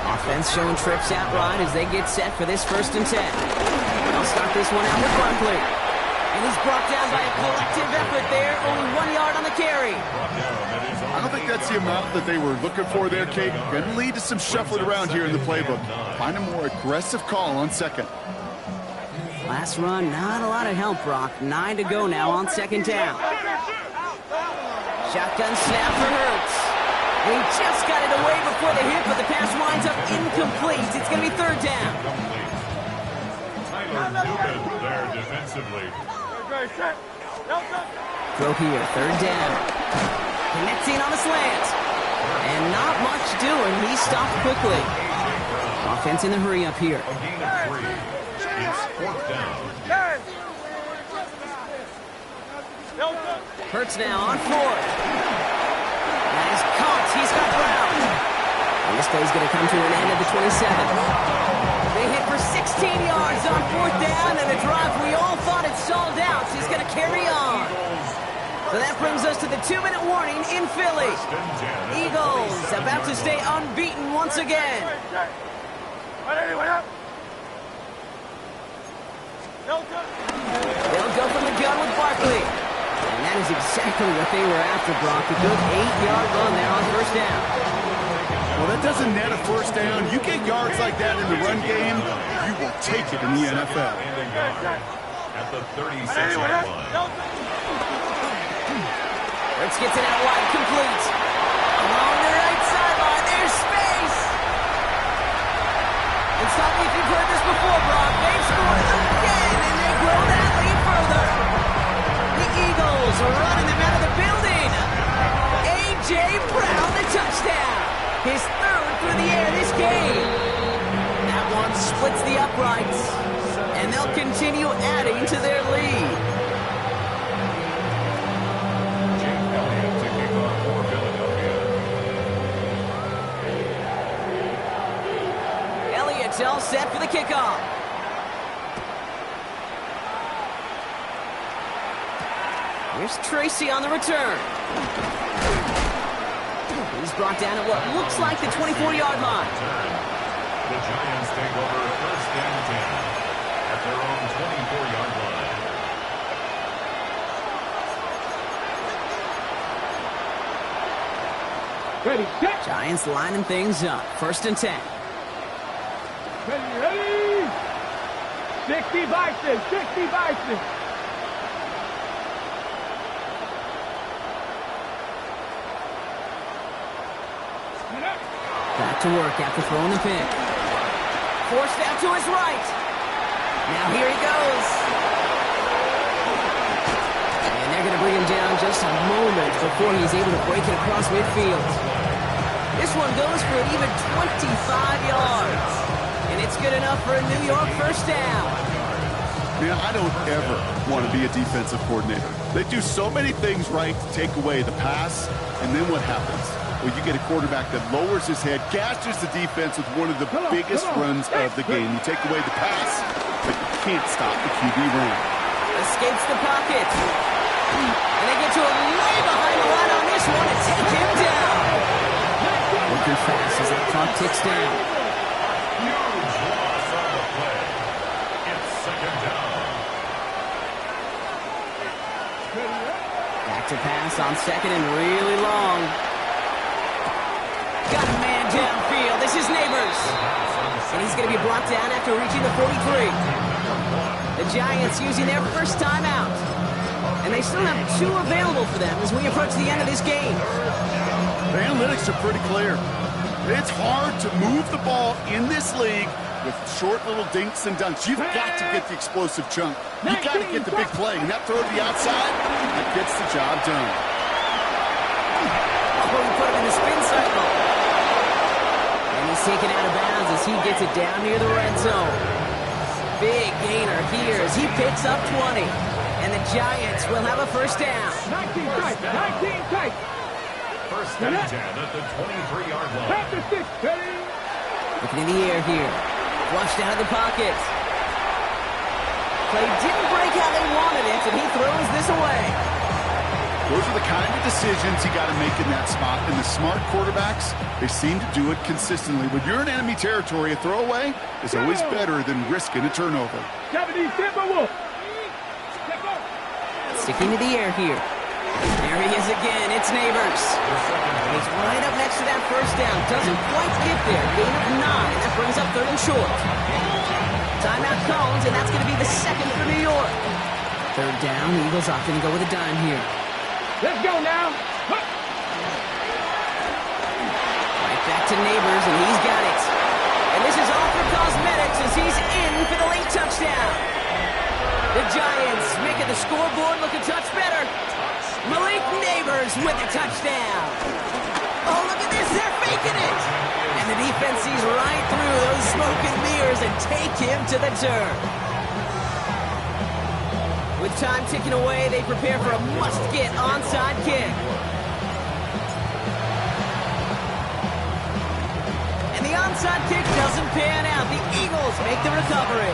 Offense showing trips out right as they get set for this first and 10. They'll start this one out with Barkley. And he's brought down by a collective effort there. Only 1 yard on the carry. I don't think that's the amount that they were looking for there, Kate. Going to lead to some shuffling around here in the playbook. Find a more aggressive call on second. Last run, not a lot of help, Brock. 9 to go now on second down. Shotgun snap for Hurts. And he just got it away before the hit, but the pass winds up incomplete. It's going to be third down. Tyler Newman there defensively. Throw here, third down. Connecting on the slant. And not much doing. He stopped quickly. Offense in the hurry up here. A gain of 3. It's fourth down. Hurts now on fourth. That is caught. He's got Brown. And this play's going to come to an end at the 27. They hit for 16 yards on 4th down, and a drive we all thought had stalled out. He's going to carry on. So that brings us to the 2-minute warning in Philly. Eagles about to stay unbeaten once again. They'll go from the gun with Barkley. And that is exactly what they were after, Brock. A good 8-yard run there on 1st down. Well, that doesn't net a 1st down. You get yards like that in the run game, you will take it in the NFL. At the 36-yard line. Let's get it out wide, complete. Along the right sideline, there's space. And stop me if you've heard this before, Brock. They've scored again, and they grow that lead further. The Eagles are running them out of the building. A.J. Brown, the touchdown. His 3rd through the air this game. That one splits the uprights, and they'll continue adding to their lead. Elliott's all set for the kickoff. Here's Tracy on the return. He's brought down at what looks like the 24-yard line. The Giants take over 1st and 10 at their own 24-yard line. Ready, set. Giants lining things up. 1st and 10. Ready. 60 Bison, 60 Bison. Back to work after throwing the pick. Forced out to his right. Now here he goes. And they're going to bring him down just a moment before he's able to break it across midfield. This one goes for an even 25 yards. And it's good enough for a New York 1st down. Man, I don't ever want to be a defensive coordinator. They do so many things right to take away the pass, and then what happens? Well, you get a quarterback that lowers his head, gashes the defense with one of the biggest runs of the game. You take away the pass, but you can't stop the QB run. Escapes the pocket. And they get to him way behind the line on this one and take him down. Looking fast as that clock ticks down. Huge loss on the play. It's 2nd down. Back to pass on 2nd and really long. Got a man downfield. This is Neighbors. And he's going to be brought down after reaching the 43. The Giants using their 1st timeout. And they still have 2 available for them as we approach the end of this game. The analytics are pretty clear. It's hard to move the ball in this league with short little dinks and dunks. You've got to get the explosive chunk. You've got to get the big play. And that throw to the outside, that gets the job done. Oh, he put him in the spin cycle. Taken out of bounds as he gets it down near the red zone. Big gainer here as he picks up 20. And the Giants will have a 1st down. 19 tight, 19 tight. 1st and 10 at the 23-yard line. Back to 6, ready. Looking in the air here. Flushed out of the pocket. Play didn't break how they wanted it, and he throws this away. Those are the kind of decisions you got to make in that spot. And the smart quarterbacks, they seem to do it consistently. When you're in enemy territory, a throwaway is always better than risking a turnover. 70 Timberwolf. Sticking to the air here. There he is again. It's Neighbors. He's right up next to that 1st down. Doesn't quite get there. Gain of 9. That brings up 3rd and short. Timeout comes, and that's going to be the 2nd for New York. 3rd down. Eagles opting to go with a dime here. Let's go now. Right back to Neighbors, and he's got it. And this is all for cosmetics as he's in for the late touchdown. The Giants making the scoreboard look a touch better. Malik Neighbors with the touchdown. Oh, look at this. They're faking it. And the defense sees right through those smoke and mirrors and take him to the turf. With time ticking away, they prepare for a must-get onside kick. onside kick doesn't pan out. The Eagles make the recovery.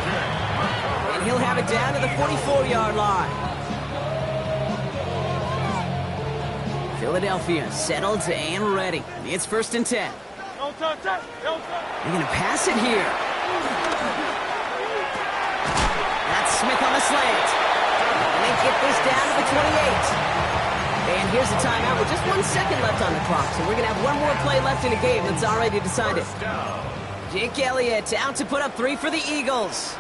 And he'll have it down to the 44-yard line. Philadelphia settled and ready. It's 1st and 10. They're going to pass it here. That's Smith on the slant. And they get this down to the 28. And here's the timeout with just 1 second left on the clock. So we're going to have one more play left in the game that's already decided. Jake Elliott out to put up 3 for the Eagles.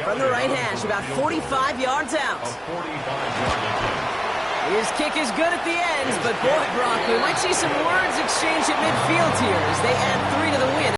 From the right hash, about 45 yards out. His kick is good at the end, but boy, Brock, we might see some words exchanged at midfield here as they add 3 to the win.